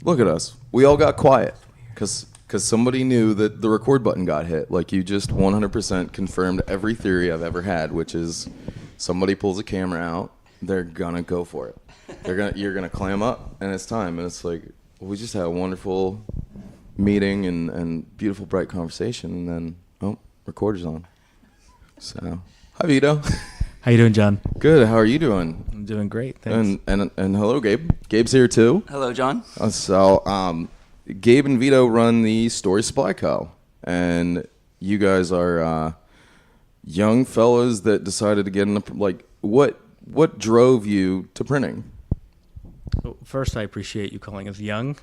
Look at us. We all got quiet because somebody knew that the record button got hit. Like, you just 100% confirmed every theory I've ever had, which is somebody pulls a camera out, they're gonna go for it. You're gonna clam up, and it's time. And it's like, we just had a wonderful meeting and beautiful, bright conversation, and then, oh, recorder's on. So, hi, Vito. How you doing, John? Good. How are you doing? I'm doing great, thanks. And hello, Gabe. Gabe's here too. Hello, John. Gabe and Vito run the Story Supply Co. And you guys are young fellas that decided to get in the, like, what drove you to printing? Well, first, I appreciate you calling us young.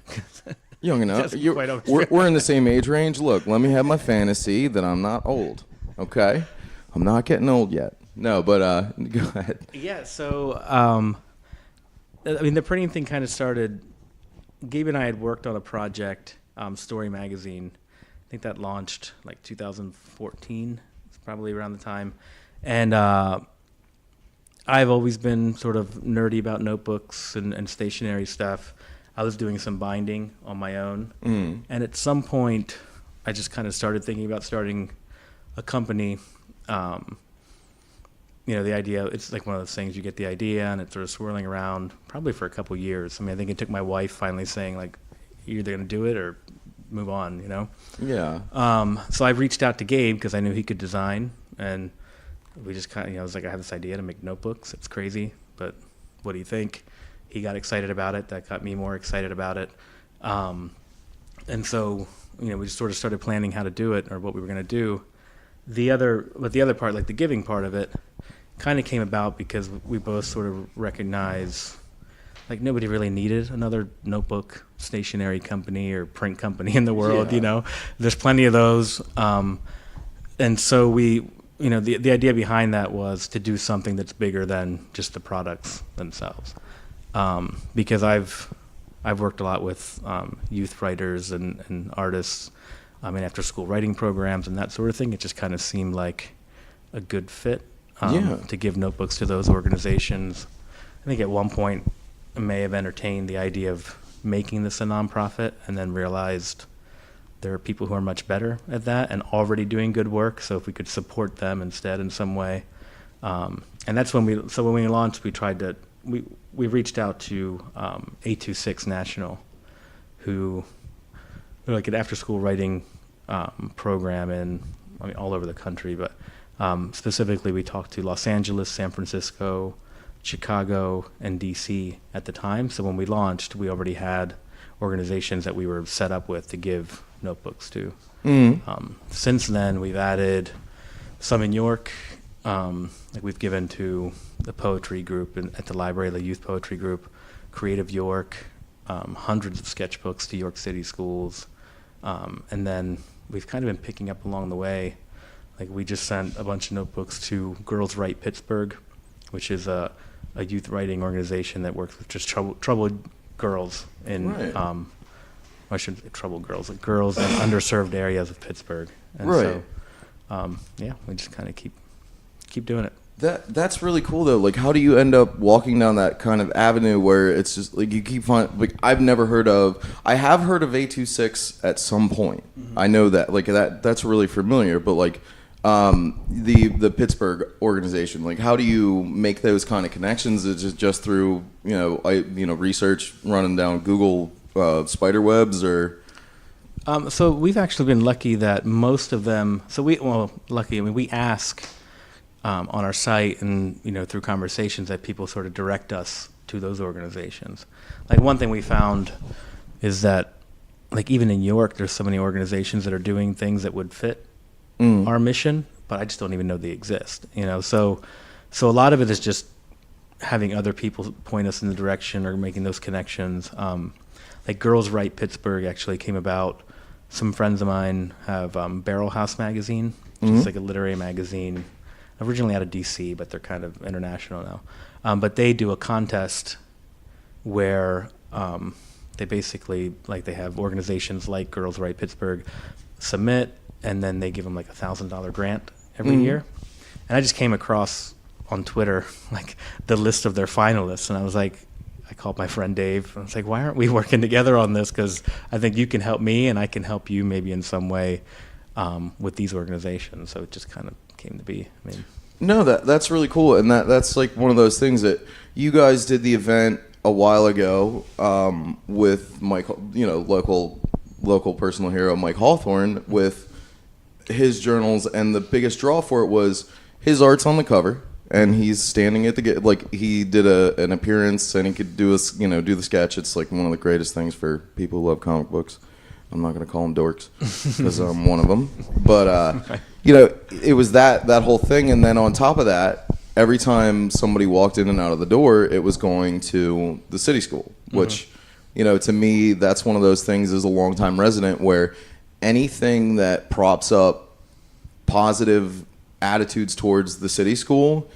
Young enough. Quite We're in the same age range. Look, let me have my fantasy that I'm not old. Okay? I'm not getting old yet. No, but go ahead. Yeah, so, I mean, the printing thing kind of started, Gabe and I had worked on a project, Story Magazine. I think that launched like 2014. It's probably around the time. And I've always been sort of nerdy about notebooks and stationery stuff. I was doing some binding on my own. Mm. And at some point, I just kind of started thinking about starting a company. You know, the idea, it's like one of those things, you get the idea and it's sort of swirling around probably for a couple years. I mean, I think it took my wife finally saying, like, you're either going to do it or move on, you know? Yeah. So I reached out to Gabe because I knew he could design, and we just kind of, I was like, I have this idea to make notebooks. It's crazy, but what do you think? He got excited about it. That got me more excited about it. And so, we just sort of started planning how to do it or what we were going to do. The other part, like the giving part of it, kind of came about because we both sort of recognize, like, nobody really needed another notebook stationery company or print company in the world. Yeah. There's plenty of those. And so we, the idea behind that was to do something that's bigger than just the products themselves. Because I've worked a lot with youth writers and artists in after school writing programs and that sort of thing. It just kind of seemed like a good fit. To give notebooks to those organizations. I think at one point I may have entertained the idea of making this a nonprofit and then realized there are people who are much better at that and already doing good work, so if we could support them instead in some way. And that's when we launched, we reached out to 826 National, who they're like an after-school writing program all over the country, but specifically, we talked to Los Angeles, San Francisco, Chicago, and DC at the time. So when we launched, we already had organizations that we were set up with to give notebooks to. Mm. Since then, we've added some in York. Like we've given to the poetry group at the library, the youth poetry group, Creative York, hundreds of sketchbooks to York City schools. And then we've kind of been picking up along the way. Like we just sent a bunch of notebooks to Girls Write Pittsburgh, which is a youth writing organization that works with just troubled girls in, right. I shouldn't say troubled girls, like girls in underserved areas of Pittsburgh. And right. So, we just kind of keep doing it. That's really cool though. Like, how do you end up walking down that kind of avenue where it's just like you keep finding? Like, I have heard of 826 at some point. Mm-hmm. I know that, like, that's really familiar, but like. The Pittsburgh organization, like, how do you make those kind of connections? Is it just through research, running down Google spider webs, or? So we've actually been lucky that most of them. We ask on our site and through conversations that people sort of direct us to those organizations. Like one thing we found is that, like, even in York, there's so many organizations that are doing things that would fit. Our mission, but I just don't even know they exist. So a lot of it is just having other people point us in the direction or making those connections. Like Girls Write Pittsburgh actually came about. Some friends of mine have Barrel House magazine, which is like a literary magazine, originally out of DC, but they're kind of international now. But they do a contest where they basically, like, they have organizations like Girls Write Pittsburgh submit. And then they give them like $1,000 grant every year. And I just came across on Twitter like the list of their finalists, and I was like, I called my friend Dave. I was like, why aren't we working together on this? Because I think you can help me, and I can help you maybe in some way with these organizations. So it just kind of came to be. I mean, no, that's really cool, and that's like one of those things that you guys did the event a while ago with Mike, local personal hero Mike Hawthorne with his journals, and the biggest draw for it was his art's on the cover, and he's standing at the like he did an appearance, and he could do do the sketch. It's like one of the greatest things for people who love comic books. I'm not going to call them dorks because I'm one of them, but it was that whole thing, and then on top of that, every time somebody walked in and out of the door, it was going to the city school, which to me, that's one of those things as a longtime resident where anything that props up positive attitudes towards the city school,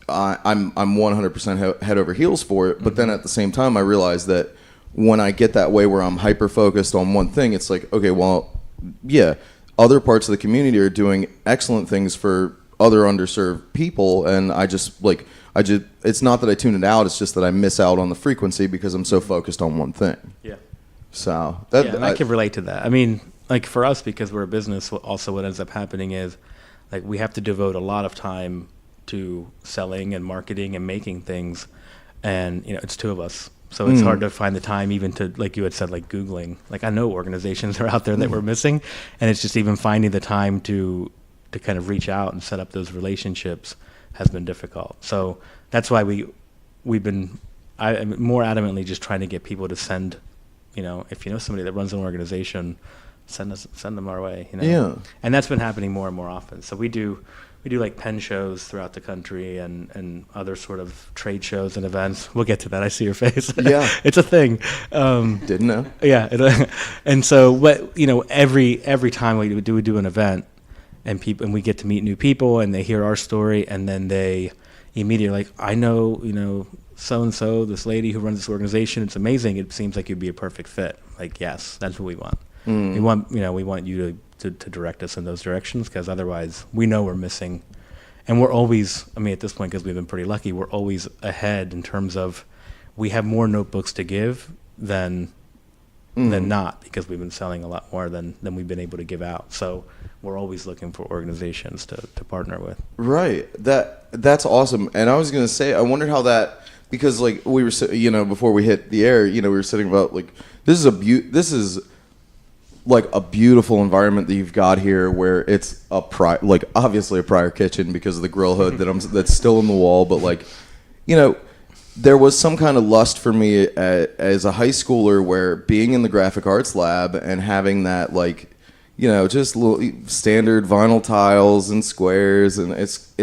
I'm 100% head over heels for it. But then at the same time, I realize that when I get that way where I'm hyper focused on one thing, it's like, okay, well, yeah, other parts of the community are doing excellent things for other underserved people, and it's not that I tune it out, it's just that I miss out on the frequency because I'm so focused on one thing. Yeah. So and I can relate to that. I mean, like for us, because we're a business, also what ends up happening is like we have to devote a lot of time to selling and marketing and making things, and it's two of us, so it's hard to find the time even to, like you had said, like Googling. Like I know organizations are out there that we're missing, and it's just even finding the time to kind of reach out and set up those relationships has been difficult. So that's why we've been more adamantly just trying to get people to send, if you know somebody that runs an organization, send them our way. Yeah. And that's been happening more and more often. So we do like pen shows throughout the country and other sort of trade shows and events. We'll get to that. I see your face. Yeah. It's a thing. Didn't know. Yeah. And so every time we do an event, and we get to meet new people, and they hear our story, and then they immediately like, I know, so and so, this lady who runs this organization. It's amazing. It seems like you'd be a perfect fit. Like, yes, that's what we want. We want you to direct us in those directions, because otherwise we know we're missing, and we're always. I mean, at this point, because we've been pretty lucky, we're always ahead in terms of we have more notebooks to give than not, because we've been selling a lot more than we've been able to give out. So we're always looking for organizations to partner with. Right. That's awesome. And I was going to say, I wondered how that, because like we were, before we hit the air, we were sitting about like, this is like a beautiful environment that you've got here, where it's obviously a prior kitchen because of the grill hood that's still in the wall. But like, there was some kind of lust for me as a high schooler, where being in the graphic arts lab and having that like, just little standard vinyl tiles and squares, and it's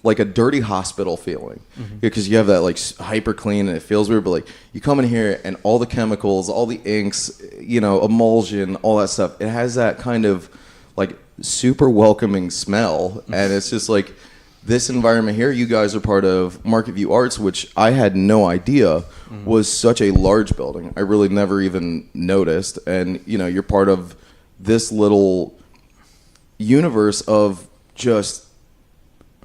like a dirty hospital feeling, because you have that like hyper clean and it feels weird. But like you come in here and all the chemicals, all the inks, emulsion, all that stuff, it has that kind of like super welcoming smell, and it's just like this environment here. You guys are part of Market View Arts, which I had no idea was such a large building. I really never even noticed, and you're part of this little universe of just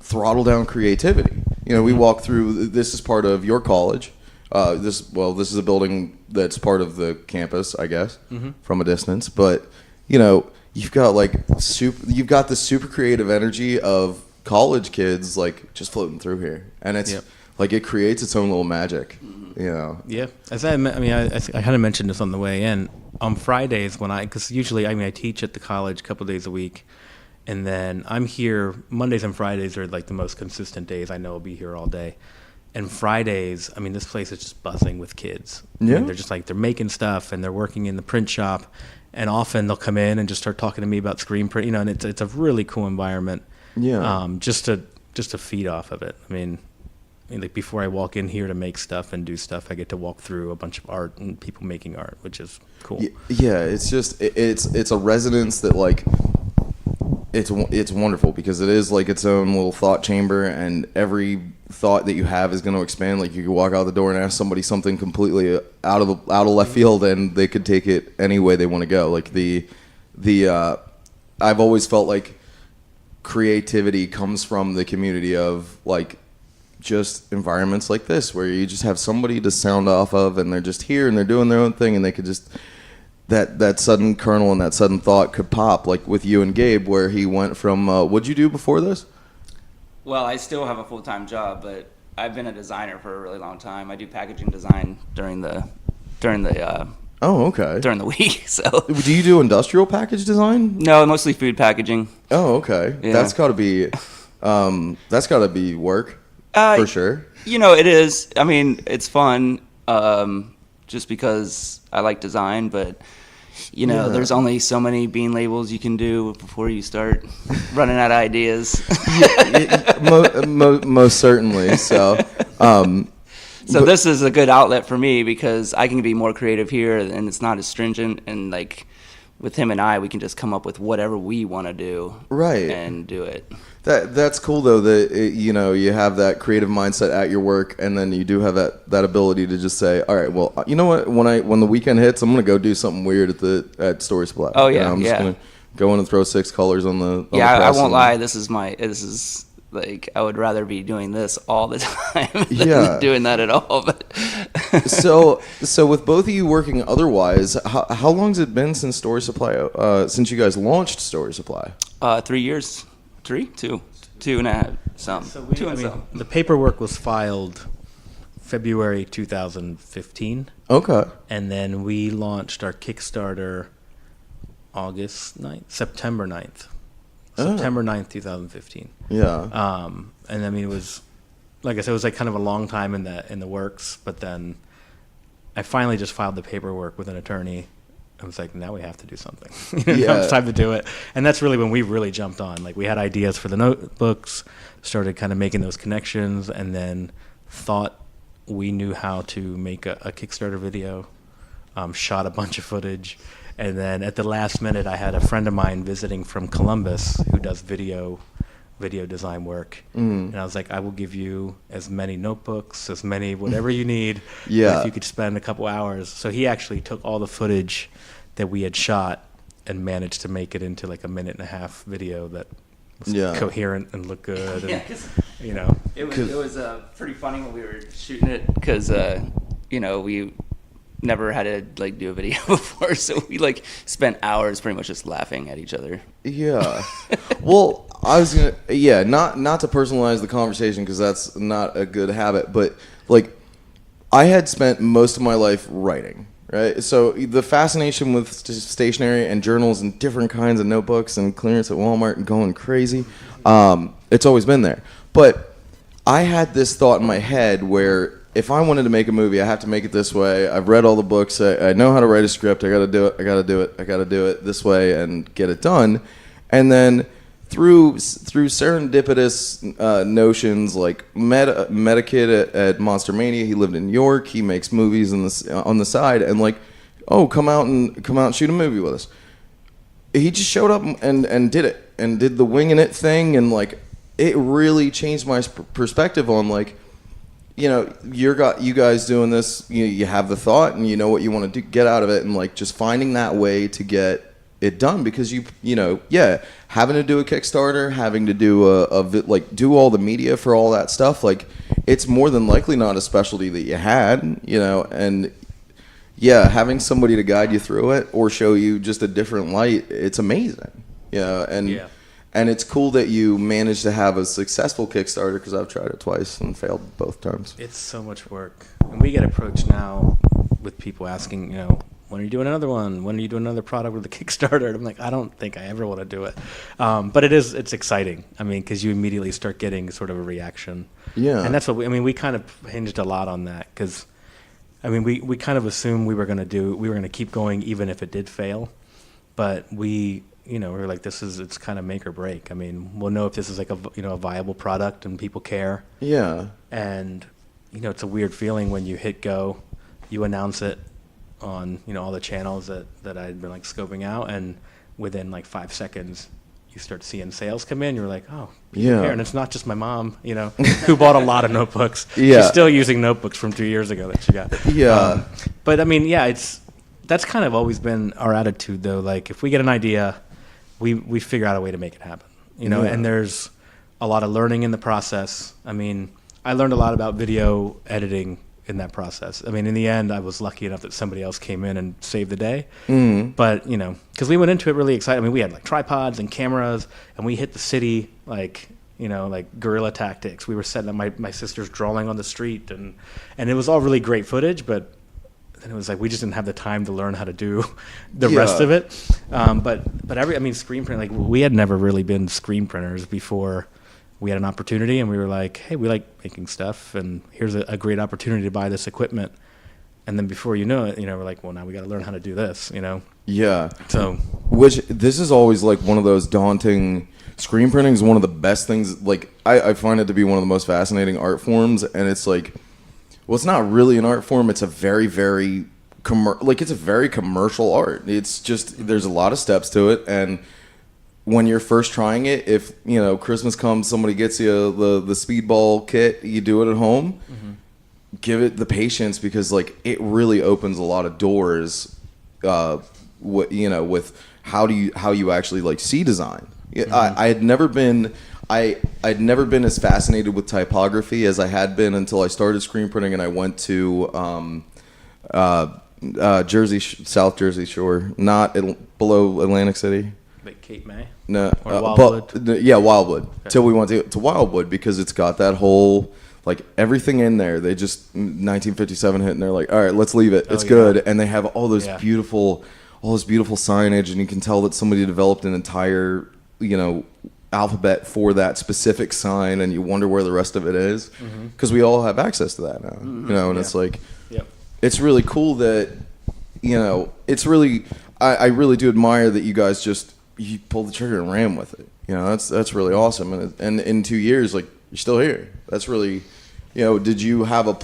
throttle down creativity. We walk through, this is part of your college. This is a building that's part of the campus, I guess, from a distance. But, you've got the super creative energy of college kids, like just floating through here. And it's like, it creates its own little magic, Yeah. As I kind of mentioned this on the way in. On Fridays, because usually, I teach at the college a couple of days a week, and then I'm here Mondays and Fridays are like the most consistent days. I know I'll be here all day. And Fridays, this place is just buzzing with kids. Yeah. They're just like, they're making stuff, and they're working in the print shop, and often they'll come in and just start talking to me about screen print, and it's a really cool environment. Yeah. Just to feed off of it. Like before I walk in here to make stuff and do stuff, I get to walk through a bunch of art and people making art, which is cool. Yeah, it's just it's a resonance that like it's wonderful, because it is like its own little thought chamber, and every thought that you have is going to expand. Like you could walk out the door and ask somebody something completely out of left field, and they could take it any way they want to go. Like I've always felt like creativity comes from the community of like just environments like this where you just have somebody to sound off of, and they're just here and they're doing their own thing, and they could just that sudden kernel and that sudden thought could pop, like with you and Gabe, where he went from what'd you do before this? Well, I still have a full-time job, but I've been a designer for a really long time. I do packaging design during the Oh, okay. during the week. So Do you do industrial package design? no, mostly food packaging. Oh, okay. Yeah. That's got to be work for sure. You know, it is. I mean, it's fun just because I like design, but you know, Yeah. there's only so many bean labels you can do before you start running out of ideas. Most certainly. So, So this is a good outlet for me because I can be more creative here, and it's not as stringent. And like with him and I, we can just come up with whatever we want to do, Right. and do it. that's cool though, that you know, you have that creative mindset at your work, and then you do have that ability to just say, all right, well, you know what, when the weekend hits, I'm gonna go do something weird at Story Supply. Oh, You yeah, know, I'm just gonna go in and throw 6 colors on the Yeah, I press won't and- lie. This is like I would rather be doing this all the time than Yeah. doing that at all. But So with both of you working otherwise, how long's it been since Story Supply, since you guys launched Story Supply? 3 years, 2 and a half, some, So 2 and some. the paperwork was filed February 2015, Okay. and then we launched our Kickstarter September 9th. Oh. September 9th, 2015. Yeah. And I mean, it was, like I said, it was like kind of a long time in the works, but then I finally just filed the paperwork with an attorney. I was like, now we have to do something. Now Yeah. it's time to do it. And that's really when we really jumped on. Like, we had ideas for the notebooks, started kind of making those connections, and then thought we knew how to make a Kickstarter video, shot a bunch of footage. And then at the last minute, I had a friend of mine visiting from Columbus who does video design work. And I was like, I will give you as many notebooks, as many whatever you need. Yeah. If you could spend a couple hours. So he actually took all the footage that we had shot and managed to make it into like a 1.5-minute video that was Yeah. coherent and looked good. Yeah, And, 'cause you know, it was pretty funny when we were shooting it because you know, we never had to like do a video before, so we like spent hours pretty much just laughing at each other. Yeah. Well, I was gonna, not to personalize the conversation because that's not a good habit, but like, I had spent most of my life writing, right? So the fascination with stationery and journals and different kinds of notebooks and clearance at Walmart and going crazy, it's always been there. But I had this thought in my head where if I wanted to make a movie, I have to make it this way. I've read all the books. I know how to write a script. I got to do it. I got to do it this way and get it done. And then through serendipitous notions, like met a kid at Monster Mania. He lived in New York. He makes movies on the side, and like, oh, come out and shoot a movie with us. He just showed up and did it, and did the winging it thing, and like, it really changed my perspective on like, you know, you guys doing this, you have the thought and you know what you want to do, get out of it, and like just finding that way to get it done, because you know, having to do a Kickstarter, having to do do all the media for all that stuff, like, it's more than likely not a specialty that you had, you know, and having somebody to guide you through it or show you just a different light, it's amazing, you know, and it's cool that you managed to have a successful Kickstarter, because I've tried it twice and failed both times. it's so much work. And we get approached now with people asking, you know, when are you doing another one? When are you doing another product with a Kickstarter? And I'm like, I don't think I ever want to do it. But it's exciting. I mean, because you immediately start getting sort of a reaction. Yeah. And that's what we kind of hinged a lot on that, because, I mean, we kind of assumed we were going to keep going even if it did fail. But we were like, it's kind of make or break. I mean, we'll know if this is like a viable product and people care. Yeah. And, it's a weird feeling when you hit go, you announce it on, all the channels that I'd been like scoping out, and within like 5 seconds, you start seeing sales come in. You're like, oh, people Yeah. care. And it's not just my mom, who bought a lot of notebooks. Yeah. She's still using notebooks from 2 years ago that she got. Yeah. But I mean, that's kind of always been our attitude, though. Like, if we get an idea, we figure out a way to make it happen, Yeah. and there's a lot of learning in the process. I mean, I learned a lot about video editing in that process. I mean, in the end, I was lucky enough that somebody else came in and saved the day. But, you know, because we went into it really excited. I mean, we had like tripods and cameras, and we hit the city like, you know, like guerrilla tactics. We were setting up my sister's drawing on the street, and it was all really great footage, but then it was like we just didn't have the time to learn how to do the rest of it. But screen print, like we had never really been screen printers before we had an opportunity, and we were like, hey, we like making stuff, and here's a great opportunity to buy this equipment. And then before you know it, you know, we're like, well, now we got to learn how to do this, you know? Yeah. So, which this is always like one of those daunting. Screen printing is one of the best things. Like I find it to be one of the most fascinating art forms, and it's like, well, it's not really an art form. It's a very, very it's a very commercial art. It's just there's a lot of steps to it, and when you're first trying it, if you know Christmas comes, somebody gets you the speedball kit, you do it at home. Give it the patience, because like it really opens a lot of doors. With how you actually like see design. I'd never been as fascinated with typography as I had been until I started screen printing, and I went to South Jersey Shore, not below Atlantic City. like Cape May? No, Or Wildwood? Wildwood. Okay. Till we went to Wildwood, because it's got that whole like everything in there. They just 1957 hit, and they're like, all right, let's leave it. It's good, and they have all this beautiful signage, and you can tell that somebody developed an entire alphabet for that specific sign, and you wonder where the rest of it is, because we all have access to that now. And it's like, it's really cool that it's really I really do admire that you guys you pulled the trigger and ran with it. That's really awesome, and in 2 years, like, you're still here. That's really, did you have a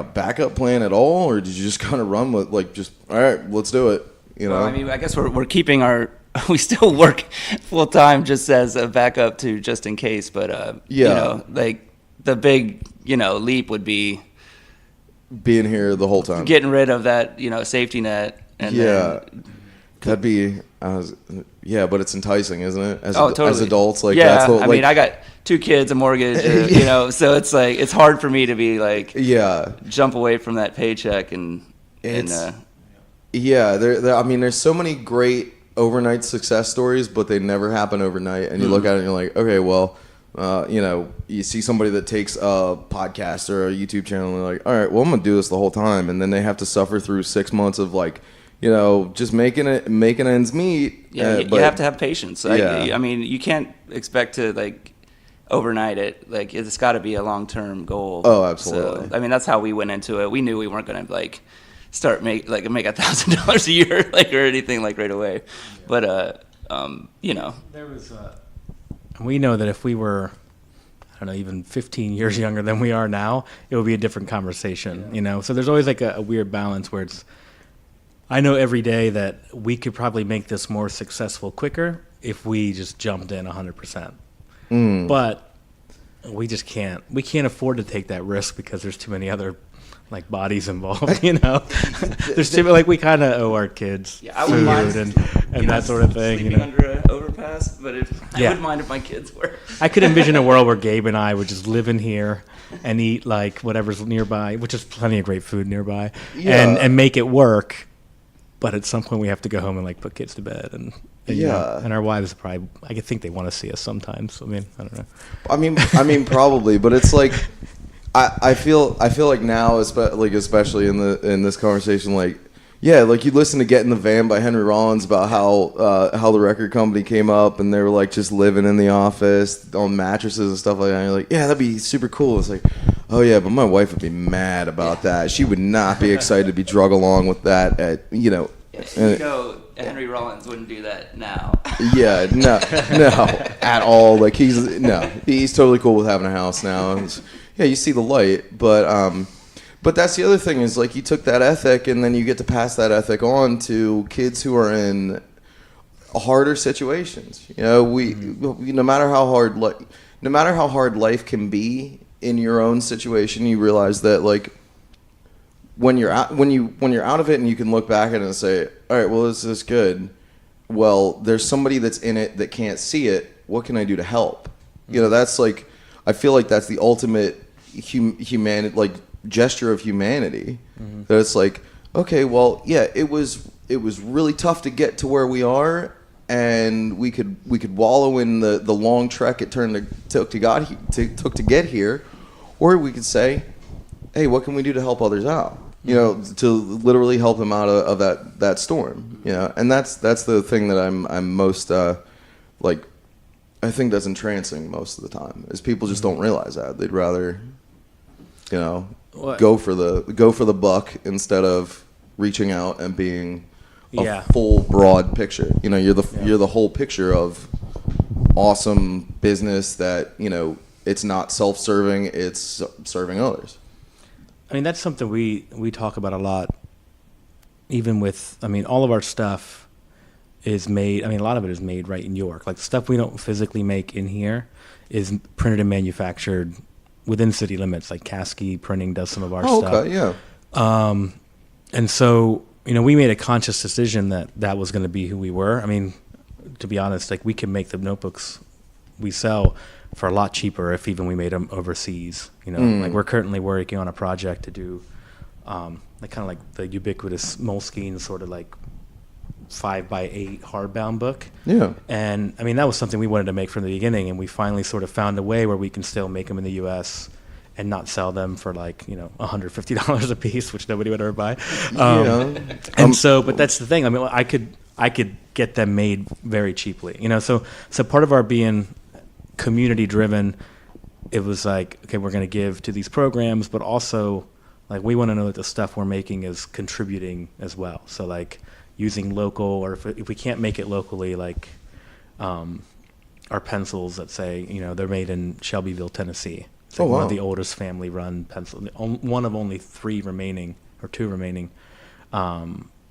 backup plan at all, or did you just kind of run with like, just, all right, let's do it? Well, I mean, I guess we're keeping we still work full time just as a backup to just in case, but like the big leap would be being here the whole time, getting rid of that safety net, and that'd be but it's enticing, isn't it? Totally. As adults, like, I mean, I got 2 kids, a mortgage, so it's like it's hard for me to be like jump away from that paycheck and I mean, there's so many great overnight success stories, but they never happen overnight. And you look at it and you're like, okay, well, you see somebody that takes a podcast or a YouTube channel, and they're like, all right, well, I'm gonna do this the whole time, and then they have to suffer through 6 months of like, just making ends meet. Yeah, you have to have patience. I mean, you can't expect to like overnight it. Like, it's got to be a long-term goal. Oh, absolutely. So, I mean, that's how we went into it. We knew we weren't going to like start make $1,000 a year like or anything like right away. But there was we know that if we were, I don't know, even 15 years younger than we are now, it would be a different conversation. So there's always like a weird balance where it's, I know every day that we could probably make this more successful quicker if we just jumped in 100%. But we just can't. We can't afford to take that risk because there's too many other like bodies involved. There's too like we kind of owe our kids food and that sort of thing. Sleeping under an overpass, but I wouldn't mind if my kids were. I could envision a world where Gabe and I would just live in here and eat like whatever's nearby, which is plenty of great food nearby, and make it work. But at some point we have to go home and like put kids to bed, and and our wives probably, I think they want to see us sometimes. I mean, I don't know. I mean, probably, but it's like, I feel like now, especially in this conversation, like, like you listen to "Get in the Van" by Henry Rollins about how the record company came up and they were like just living in the office on mattresses and stuff like that. And you're like, that'd be super cool. It's like, oh yeah, but my wife would be mad about that. She would not be excited to be drug along with that Henry Rollins wouldn't do that now. No, at all. Like, he's totally cool with having a house now. You see the light, but that's the other thing is, like, you took that ethic and then you get to pass that ethic on to kids who are in harder situations. No matter how hard life can be in your own situation, you realize that, like, when you're out of it and you can look back at it and say, all right, well, is this good? Well, there's somebody that's in it that can't see it. What can I do to help? That's like, I feel like that's the ultimate like gesture of humanity. That it's like, okay, well, yeah, it was really tough to get to where we are, and we could wallow in the long trek it took to get here, or we could say, hey, what can we do to help others out? You know, to literally help them out of that storm. You know, and that's the thing that I'm most like, I think that's entrancing most of the time, is people just don't realize that. They'd rather, you know, go for the buck instead of reaching out and being a full broad picture. You know, you're the whole picture of awesome business that, you know, it's not self-serving, it's serving others. I mean, that's something we talk about a lot, even with, I mean, all of our stuff is made, I mean, a lot of it is made right in York. Like, the stuff we don't physically make in here is printed and manufactured within city limits. Like, Caskey Printing does some of our stuff. Okay, yeah. And so, you know, we made a conscious decision that was going to be who we were. I mean, to be honest, like, we can make the notebooks we sell for a lot cheaper if even we made them overseas. You know, like, we're currently working on a project to do like kind of like the ubiquitous Moleskine sort of like 5x8 hardbound book. Yeah. And I mean, that was something we wanted to make from the beginning, and we finally sort of found a way where we can still make them in the U.S. and not sell them for, like, you know, $150 a piece, which nobody would ever buy. And so, but that's the thing. I mean, I could get them made very cheaply, you know. So part of our being community driven, it was like, okay, we're going to give to these programs, but also, like, we want to know that the stuff we're making is contributing as well. So, like, using local, or if we can't make it locally, like our pencils that say, you know, they're made in Shelbyville, Tennessee. It's like one of the oldest family-run pencil, one of only two remaining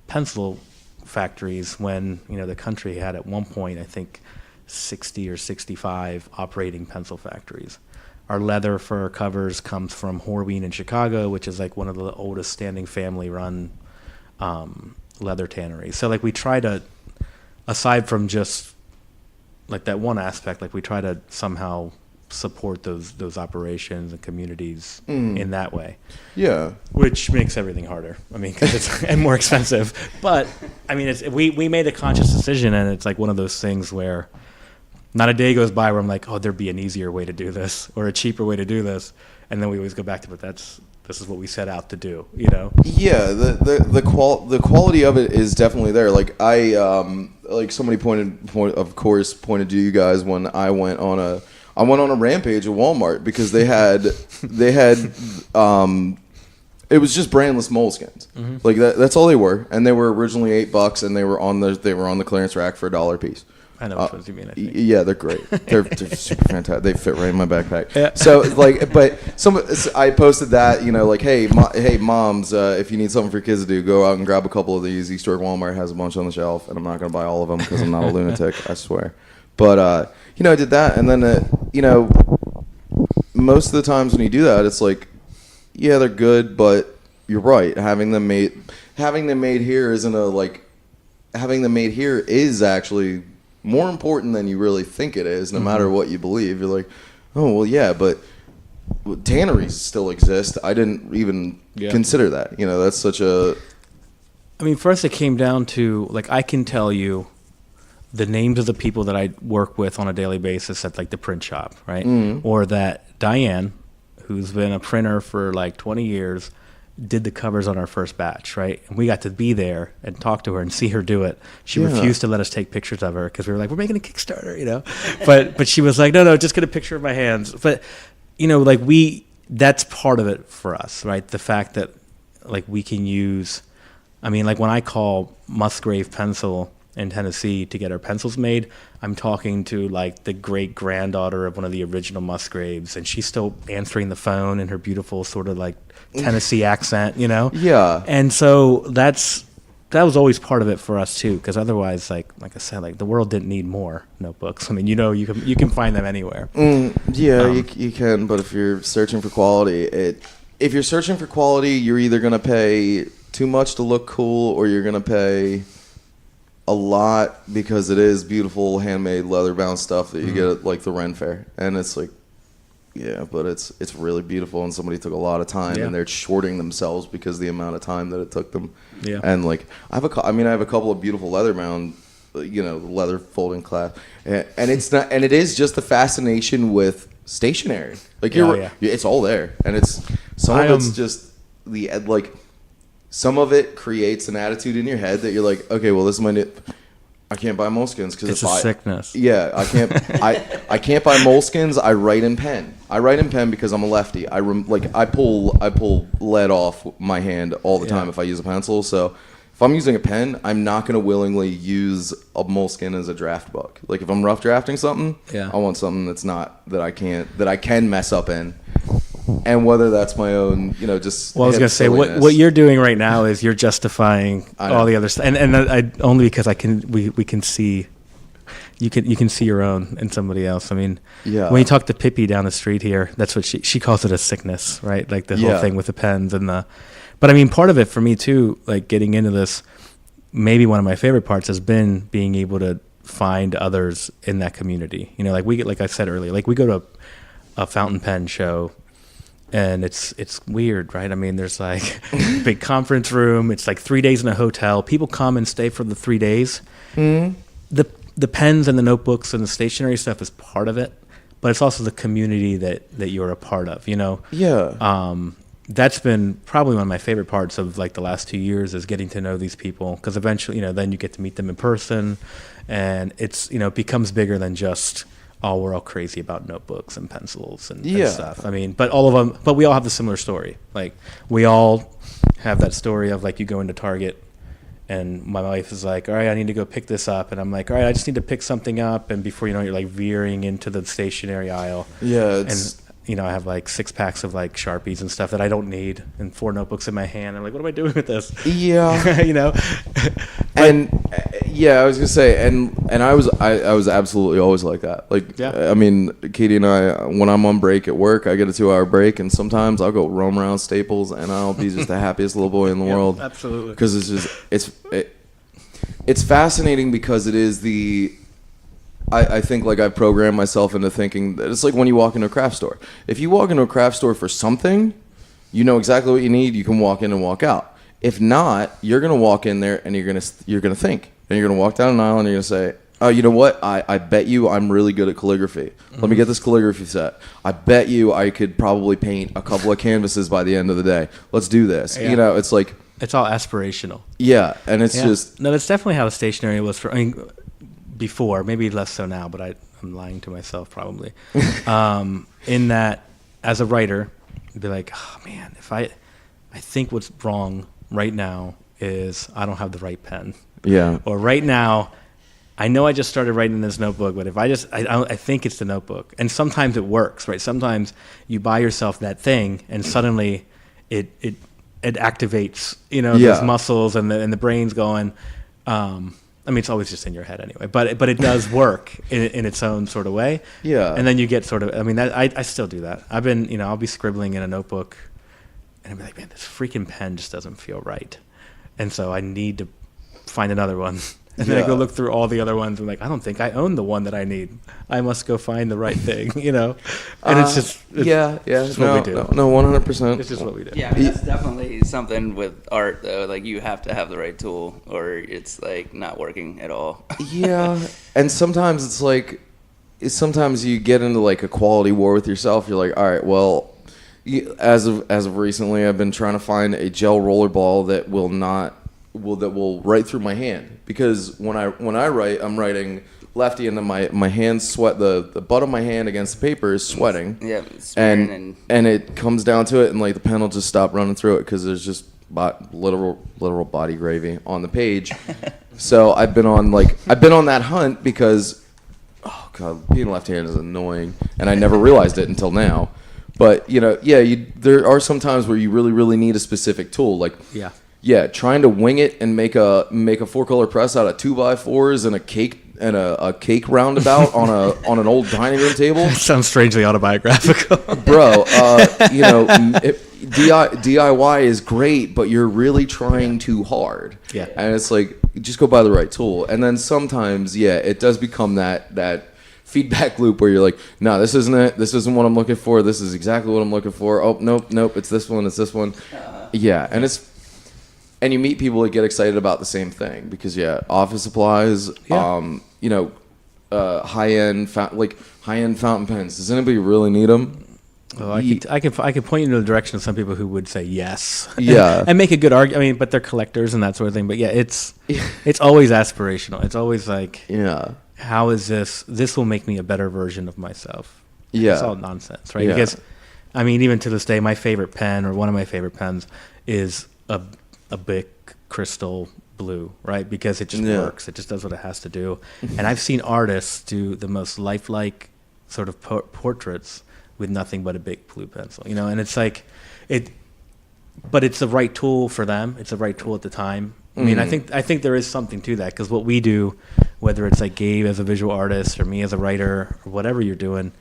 pencil factories. When, you know, the country had at one point, I think, 60 or 65 operating pencil factories. Our leather for our covers comes from Horween in Chicago, which is like one of the oldest standing family-run leather tanneries. So, like, we try to, aside from just like that one aspect, like, we try to somehow support those operations and communities in that way. Yeah. Which makes everything harder. I mean, 'cause it's and more expensive. But I mean, we made a conscious decision, and it's like one of those things where not a day goes by where I'm like, oh, there'd be an easier way to do this or a cheaper way to do this, and then we always go back to, but this is what we set out to do, you know? Yeah, the quality of it is definitely there. Like, I like somebody pointed to you guys when I went on a rampage at Walmart because they had it was just brandless moleskins. Mm-hmm. Like, that's all they were, and they were originally $8, and they were on the clearance rack for $1 a piece. I know which ones you mean. I think. Yeah, they're great. They're super fantastic. They fit right in my backpack. Yeah. So, like, but I posted that, you know, like, hey moms, if you need something for your kids to do, go out and grab a couple of these. East York Walmart has a bunch on the shelf, and I'm not going to buy all of them because I'm not a lunatic, I swear. But you know, I did that, and then you know, most of the times when you do that, it's like, yeah, they're good, but you're right. Having them made here is actually more important than you really think it is, no matter what you believe. You're like, oh, well, yeah, but tanneries still exist. I didn't even consider that. You know, that's such a... I mean, first it came down to, like, I can tell you the names of the people that I work with on a daily basis at, like, the print shop, right? Mm. Or that Diane, who's been a printer for, like, 20 years, did the covers on our first batch, right? And we got to be there and talk to her and see her do it. She refused to let us take pictures of her because we were like, we're making a Kickstarter, you know? But she was like, no, just get a picture of my hands. But, you know, like, that's part of it for us, right? The fact that, like, we can use, I mean, like, when I call Musgrave Pencil in Tennessee to get our pencils made, I'm talking to, like, the great granddaughter of one of the original Musgraves, and she's still answering the phone in her beautiful sort of, like, Tennessee accent, you know? Yeah. And so that was always part of it for us too, because otherwise, like I said, like, the world didn't need more notebooks. I mean, you know, you can find them anywhere. You can, but if you're searching for quality, you're either gonna pay too much to look cool, or you're gonna pay a lot because it is beautiful handmade leather bound stuff that you get at, like, the Ren Fair, and it's like, Yeah, but it's really beautiful, and somebody took a lot of time, Yeah. and they're shorting themselves because of the amount of time that it took them. Yeah. And like I have a couple of beautiful leather bound, leather folding clasp, and it's not, and it is just the fascination with stationery. Like it's all there, and it's some of it's just like some of it creates an attitude in your head that you're like, okay, well, this is my new. I can't buy moleskins because it's a sickness. Yeah, I can't. I can't buy moleskins. I write in pen. I write in pen because I'm a lefty. I pull lead off my hand all the time if I use a pencil. So if I'm using a pen, I'm not going to willingly use a moleskin as a draft book. Like if I'm rough drafting something, I want something that I can mess up in. And whether that's my own, just. Well, I was going to say what you're doing right now is you're justifying all the other stuff, and I only because we can see, you can see your own in somebody else. I mean, when you talk to Pippi down the street here, that's what she calls it, a sickness, right? Like the whole thing with the pens and but I mean, part of it for me too, like getting into this, maybe one of my favorite parts has been being able to find others in that community. Like I said earlier, like we go to a fountain pen show. And it's weird, right? I mean, there's like big conference room. It's like 3 days in a hotel. People come and stay for the 3 days. Mm-hmm. The pens and the notebooks and the stationery stuff is part of it, but it's also the community that you're a part of. Yeah. That's been probably one of my favorite parts of like the last 2 years is getting to know these people, because eventually, then you get to meet them in person, and it's it becomes bigger than just. Oh, we're all crazy about notebooks and pencils and stuff. I mean, but we all have the similar story. Like, we all have that story of, like, you go into Target, and my wife is like, all right, I need to go pick this up. And I'm like, all right, I just need to pick something up. And before you know it, you're, like, veering into the stationery aisle. Yeah. I have, like, 6 packs of, like, Sharpies and stuff that I don't need, and 4 notebooks in my hand. I'm like, what am I doing with this? Yeah. And I was gonna say, and I was absolutely always like that. Like, I mean, Katie and I, when I'm on break at work, I get a 2-hour break, and sometimes I'll go roam around Staples, and I'll be just the happiest little boy in the world. Absolutely. Because it's fascinating because it is I think, like, I've programmed myself into thinking that it's like when you walk into a craft store. If you walk into a craft store for something, you know exactly what you need. You can walk in and walk out. If not, you're gonna walk in there and you're gonna think, and you're gonna walk down an aisle and you're gonna say, "Oh, you know what? I bet you I'm really good at calligraphy. Let me get this calligraphy set. I bet you I could probably paint a couple of canvases by the end of the day. Let's do this." Yeah. It's like it's all aspirational. Yeah, and it's just no. That's definitely how the stationery was for. I mean, before, maybe less so now, but I'm lying to myself probably. In that, as a writer, I'd be like, oh man, if I think what's wrong right now is I don't have the right pen. Yeah. Or right now, I know I just started writing this notebook, but if I think it's the notebook. And sometimes it works, right? Sometimes you buy yourself that thing, and suddenly it activates, those muscles, and the brain's going. I mean, it's always just in your head anyway, but it does work in its own sort of way. Yeah. And then you get sort of, I mean, I still do that. I've been, I'll be scribbling in a notebook, and I'll be like, man, this freaking pen just doesn't feel right. And so I need to find another one. And then I go look through all the other ones, and like, I don't think I own the one that I need. I must go find the right thing, And it's just what we do. No, 100%. It's just what we do. Yeah, I mean, that's definitely something with art, though. Like, you have to have the right tool, or it's like not working at all. Yeah, and sometimes it's like, sometimes you get into like a quality war with yourself. You're like, all right, well, as of recently, I've been trying to find a gel roller ball that will write through my hand, because when I write, I'm writing lefty, and then my hands sweat. The butt of my hand against the paper is sweating. Yeah, and it comes down to it, and like the pen will just stop running through it because there's just literal body gravy on the page. So I've been on that hunt because, oh god, being left-handed is annoying, and I never realized it until now. But there are some times where you really, really need a specific tool, like trying to wing it and make a 4-color press out of 2x4s and a cake roundabout on an old dining room table. That sounds strangely autobiographical. Bro, DIY is great, but you're really trying too hard. Yeah. And it's like, just go buy the right tool. And then sometimes, it does become that feedback loop where you're like, no, this isn't it. This isn't what I'm looking for. This is exactly what I'm looking for. Oh, nope. It's this one. It's this one. Yeah. And you meet people that get excited about the same thing because office supplies, high-end fountain pens. Does anybody really need them? Oh, I could point you in the direction of some people who would say yes. Yeah. and make a good argument. I mean, but they're collectors and that sort of thing. But yeah, it's always aspirational. It's always like, how is this? This will make me a better version of myself. Yeah. It's all nonsense, right? Yeah. Because, I mean, even to this day, my favorite pen or one of my favorite pens is a Bic Crystal Blue, right? Because it just works. It just does what it has to do. And I've seen artists do the most lifelike sort of portraits with nothing but a big blue pencil, and it's like but it's the right tool for them. It's the right tool at the time. I mean, I think there is something to that because what we do, whether it's like Gabe as a visual artist or me as a writer or whatever you're doing,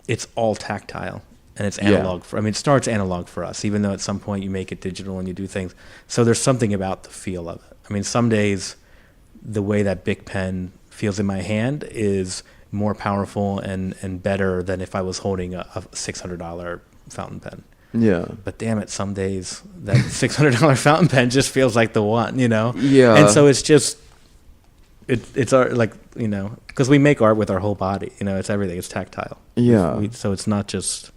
it's all tactile and it's analog. It starts analog for us, even though at some point you make it digital and you do things. So there's something about the feel of it. I mean, some days the way that Bic pen feels in my hand is more powerful and better than if I was holding a $600 fountain pen. Yeah. But damn it, some days that $600 fountain pen just feels like the one, Yeah. And so it's just, it's our, because we make art with our whole body, it's everything. It's tactile. Yeah. So it's not just,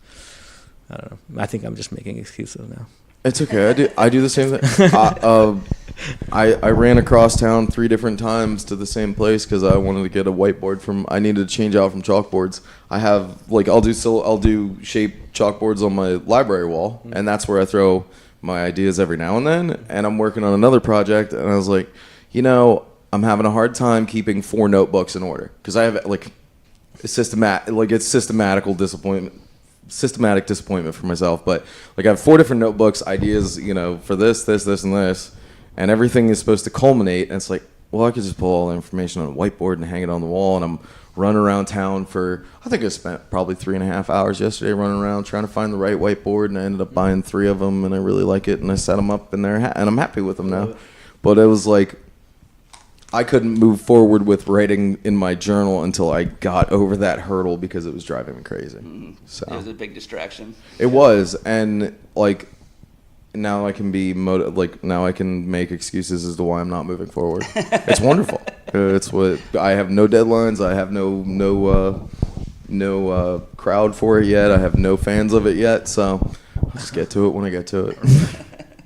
I don't know. I think I'm just making excuses now. It's okay. I do the same thing. I ran across town 3 different times to the same place because I wanted to get a whiteboard I needed to change out from chalkboards. I have I'll do shaped chalkboards on my library wall, and that's where I throw my ideas every now and then. And I'm working on another project, and I was like, I'm having a hard time keeping 4 notebooks in order because I have systematic disappointment for myself, but I have 4 different notebooks, ideas, for this, and this, and everything is supposed to culminate. And it's like, well, I could just pull all the information on a whiteboard and hang it on the wall. And I'm running around town I think I spent probably 3.5 hours yesterday running around trying to find the right whiteboard, and I ended up buying 3 of them, and I really like it, and I set them up, and and I'm happy with them now. But it was like, I couldn't move forward with writing in my journal until I got over that hurdle because it was driving me crazy. So it was a big distraction. It was, and now I can be now I can make excuses as to why I'm not moving forward. It's wonderful. It's what I have no deadlines. I have no crowd for it yet. I have no fans of it yet. So I'll just get to it when I get to it.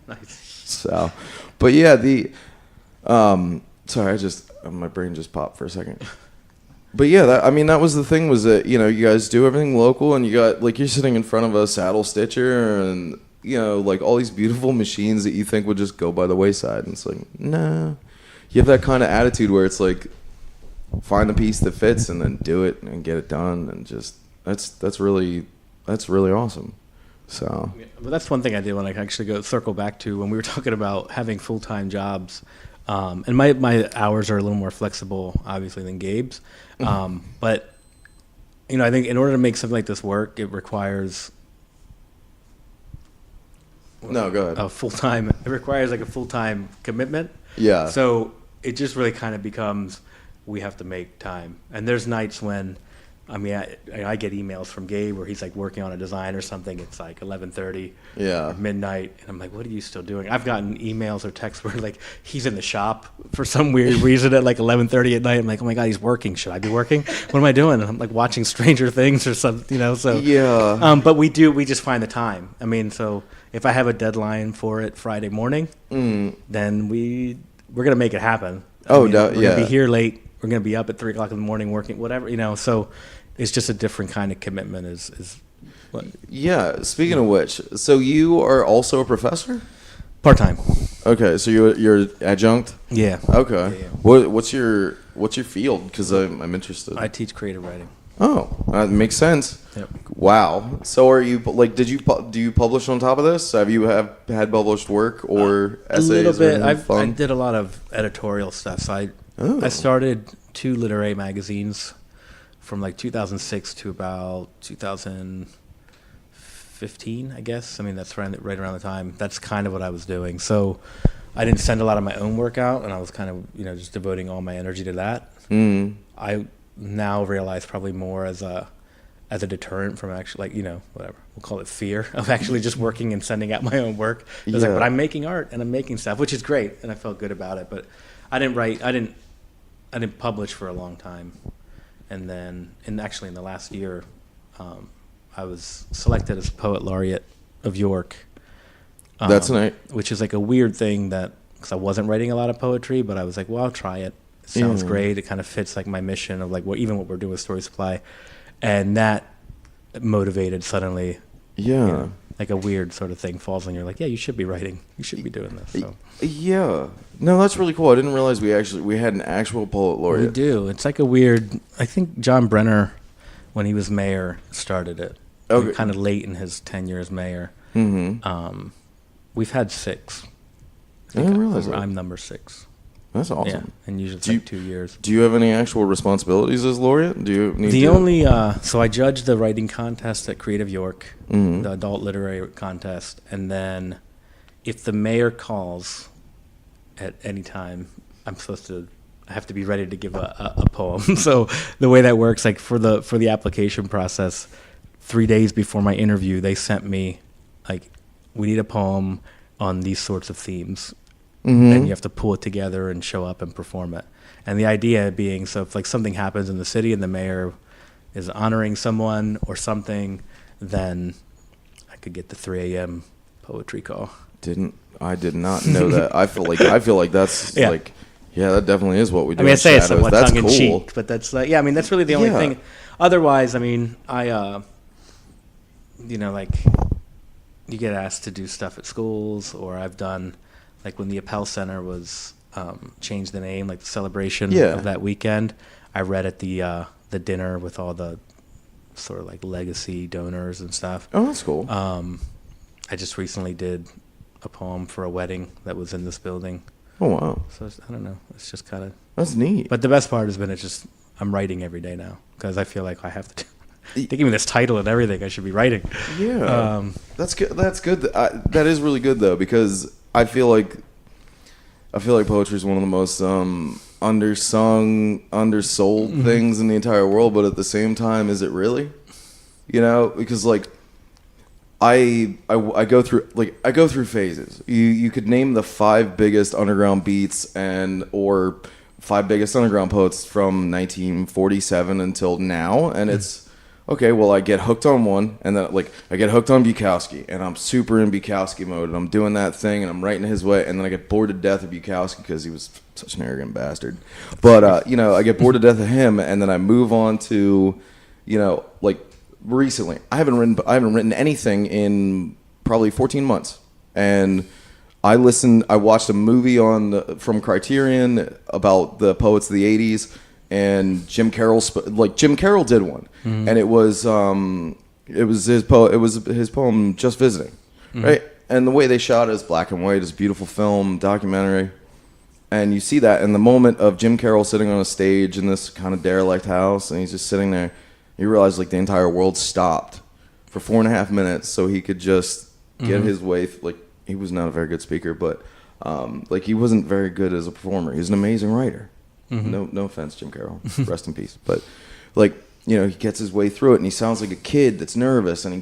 Nice. So, but yeah, sorry, my brain just popped for a second. But yeah, that was the thing, was that, you guys do everything local, and you got, you're sitting in front of a saddle stitcher and, all these beautiful machines that you think would just go by the wayside. And it's like, nah. You have that kind of attitude where it's like, find a piece that fits and then do it and get it done. And just, that's really awesome. So. But that's one thing I did when I actually circle back to when we were talking about having full-time jobs. And my hours are a little more flexible, obviously, than Gabe's. But, I think in order to make something like this work, it requires No, go ahead. It requires a full-time commitment. Yeah. So it just really kind of becomes, we have to make time. And there's nights when, I get emails from Gabe where he's working on a design or something. It's 11:30 or midnight. And I'm like, what are you still doing? I've gotten emails or texts where he's in the shop for some weird reason at 11:30 at night. I'm like, oh my God, he's working. Should I be working? What am I doing? And I'm watching Stranger Things or something, so. Yeah. But we just find the time. So if I have a deadline for it Friday morning, then we're going to make it happen. We're going to be here late. We're going to be up at 3 o'clock in the morning working, whatever, so it's just a different kind of commitment is what. Yeah. Speaking of which, so you are also a professor? Part-time. Okay. So you're adjunct? Yeah. Okay. Yeah. What's your field? Because I'm interested. I teach creative writing. Oh, that makes sense. Yep. Wow. So are you do you publish on top of this? Have you had published work or essays? A little bit. I I did a lot of editorial stuff. So I started 2 literary magazines from 2006 to about 2015, I guess. That's right around the time. That's kind of what I was doing. So I didn't send a lot of my own work out, and I was kind of just devoting all my energy to that. now realize probably more as a deterrent from actually, like, whatever, we'll call it fear of actually just working and sending out my own work. It was like, but I'm making art and I'm making stuff, which is great, and I felt good about it. But I didn't publish for a long time, and then actually in the last year, I was selected as poet laureate of York. That's nice. Which is like a weird thing because I wasn't writing a lot of poetry, but I was like, well, I'll try it. It sounds great. It kind of fits like my mission of like even what we're doing with Story Supply. And that motivated suddenly, like a weird sort of thing falls on you. Like, yeah, you should be writing. You should be doing this. So. Yeah. No, that's really cool. I didn't realize we had an actual poet laureate. We do. It's like a weird, I think John Brenner, when he was mayor, started it. Okay. Kind of late in his tenure as mayor. Mm-hmm. We've had 6. I didn't realize that. I'm number 6. That's awesome. Yeah, and usually it's like 2 years. Do you have any actual responsibilities as laureate? Do you need so I judged the writing contest at Creative York, the adult literary contest, and then if the mayor calls at any time, I have to be ready to give a poem. So the way that works, like for the application process, 3 days before my interview, they sent me like, we need a poem on these sorts of themes. And you have to pull it together and show up and perform it. And the idea being, so if like something happens in the city and the mayor is honoring someone or something, then I could get the 3 a.m. poetry call. I did not know that. I feel like that's like, that definitely is what we do. I mean, I say it's somewhat that's tongue in cool. cheek, but that's like, I mean, that's really the only thing. Otherwise, I mean, like you get asked to do stuff at schools, or I've done. Like when the Appel Center was changed the name, like the celebration of that weekend, I read at the dinner with all the sort of like legacy donors and stuff. Oh, that's cool. I just recently did a poem for a wedding that was in this building. Oh, wow. So I don't know. It's just kind of... That's neat. But the best part has been I'm writing every day now because I feel like I have to... They give me this title and everything. I should be writing. Yeah. That's good. That's good. That is really good, though, because... I feel like poetry is one of the most undersung, undersold things in the entire world. But at the same time, is it really? Because like I go through phases. You could name the 5 biggest underground beats or 5 biggest underground poets from 1947 until now, and it's. Okay, well, I get hooked on one, and then I get hooked on Bukowski, and I'm super in Bukowski mode, and I'm doing that thing, and I'm writing his way, and then I get bored to death of Bukowski because he was such an arrogant bastard. But I get bored to death of him, and then I move on to, like recently, I haven't written anything in probably 14 months, and I watched a movie from Criterion about the poets of the '80s. And Jim Carroll did one, and it was his poem Just Visiting, right? And the way they shot it is black and white, it's a beautiful film documentary, and you see that in the moment of Jim Carroll sitting on a stage in this kind of derelict house, and he's just sitting there. You realize like the entire world stopped for 4.5 minutes so he could just get his way. Like he was not a very good speaker, but like he wasn't very good as a performer. He was an amazing writer. No offense, Jim Carroll. Rest in peace. But like, he gets his way through it, and he sounds like a kid that's nervous, and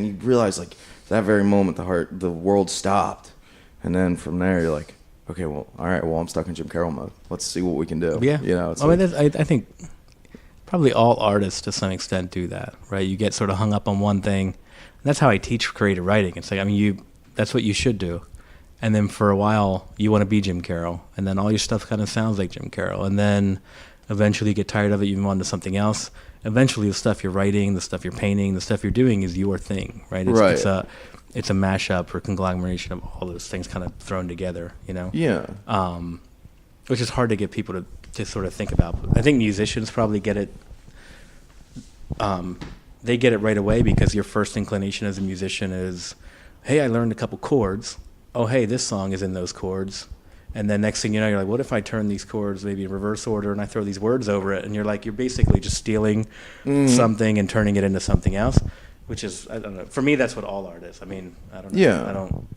you realize like that very moment the world stopped, and then from there you're like, okay, well, all right, well, I'm stuck in Jim Carroll mode. Let's see what we can do. Yeah, I think probably all artists to some extent do that, right? You get sort of hung up on one thing. And that's how I teach creative writing. It's like, I mean, that's what you should do. And then for a while, you want to be Jim Carroll. And then all your stuff kind of sounds like Jim Carroll. And then eventually you get tired of it, you move on to something else. Eventually the stuff you're writing, the stuff you're painting, the stuff you're doing is your thing, right? It's a mashup or conglomeration of all those things kind of thrown together, Yeah. Which is hard to get people to sort of think about. I think musicians probably get it. They get it right away because your first inclination as a musician is, hey, I learned a couple chords. Oh, hey, this song is in those chords. And then next thing you know, you're like, what if I turn these chords maybe in reverse order and I throw these words over it? And you're basically just stealing something and turning it into something else, which is, I don't know. For me, that's what all art is. I mean, I don't know. Yeah. I don't.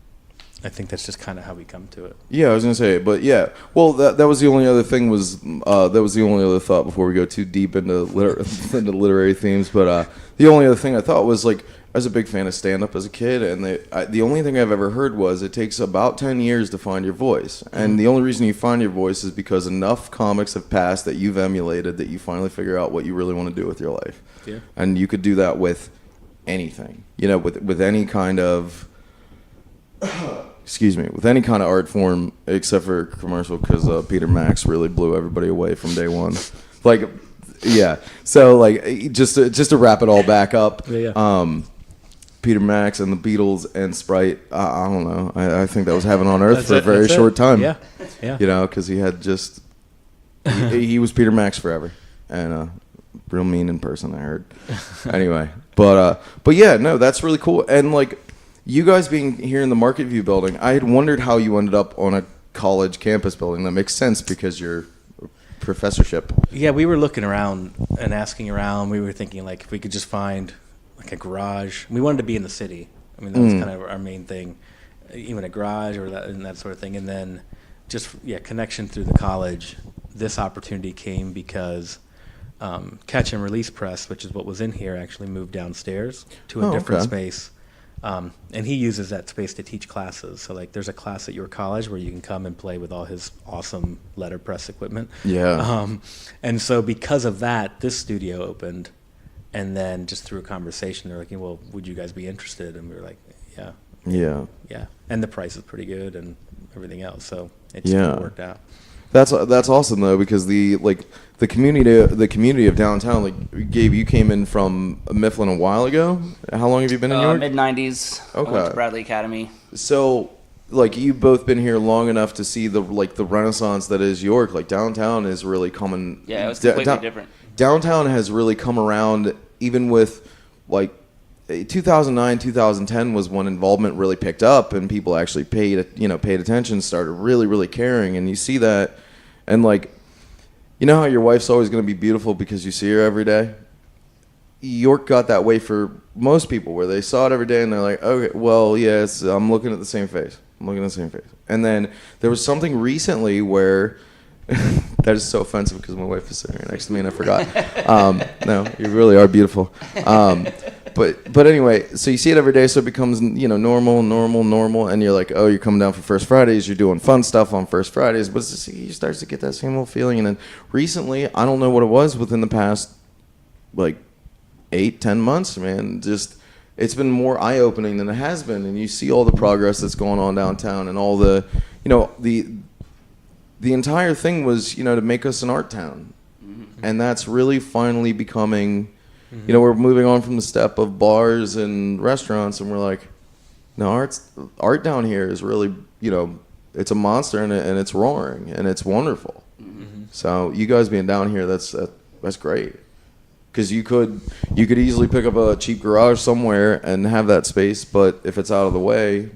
I think that's just kind of how we come to it. Yeah, I was gonna say, but yeah. Well, that was the only other thing was that was the only other thought before we go too deep into into literary themes. But the only other thing I thought was like I was a big fan of stand up as a kid, and the only thing I've ever heard was it takes about 10 years to find your voice, and the only reason you find your voice is because enough comics have passed that you've emulated that you finally figure out what you really want to do with your life. Yeah. And you could do that with anything, with any kind of. Excuse me, with any kind of art form except for commercial, because Peter Max really blew everybody away from day one. Like, yeah. So, like, just to wrap it all back up, Peter Max and the Beatles and Sprite, I don't know. I think that was heaven on earth for a very short time. Yeah, yeah. Because he had just, he was Peter Max forever. And real mean in person, I heard. Anyway, but yeah, no, that's really cool. And, like, you guys being here in the Market View building, I had wondered how you ended up on a college campus building. That makes sense because you're professorship. Yeah, we were looking around and asking around. We were thinking, like, if we could just find, like, a garage. We wanted to be in the city. I mean, that was kind of our main thing, even a garage or that sort of thing. And then just, connection through the college. This opportunity came because Catch and Release Press, which is what was in here, actually moved downstairs to a different space. And he uses that space to teach classes. So, like, there's a class at your college where you can come and play with all his awesome letterpress equipment. Yeah. And so because of that, this studio opened. And then just through a conversation, they're like, well, would you guys be interested? And we were like, yeah. Yeah. Yeah. And the price is pretty good and everything else. So it just worked out. That's awesome though, because the community of downtown, like Gabe, you came in from Mifflin a while ago. How long have you been in New York? Mid-90s. Okay. I went to Bradley Academy. So, like, you've both been here long enough to see the renaissance that is York. Like, downtown is really coming. Yeah, it was completely different. Downtown has really come around, even with, like, 2009, 2010 was when involvement really picked up and people actually paid attention, started really, really caring. And you see that, and, like, you know how your wife's always going to be beautiful because you see her every day? York got that way for most people, where they saw it every day and they're like, okay, well, yes, I'm looking at the same face. And then there was something recently where that is so offensive because my wife is sitting here next to me and I forgot. No, you really are beautiful. But anyway, so you see it every day, so it becomes normal, and you're like, oh, you're coming down for First Fridays, you're doing fun stuff on First Fridays, but you start to get that same old feeling. And then recently, I don't know what it was within the past like 8-10 months, man, just it's been more eye-opening than it has been, and you see all the progress that's going on downtown and all the the entire thing was to make us an art town, and that's really finally becoming. We're moving on from the step of bars and restaurants, and we're like, no, art down here is really, it's a monster, and it's roaring, and it's wonderful. So you guys being down here, that's great, because you could easily pick up a cheap garage somewhere and have that space, but if it's out of the way,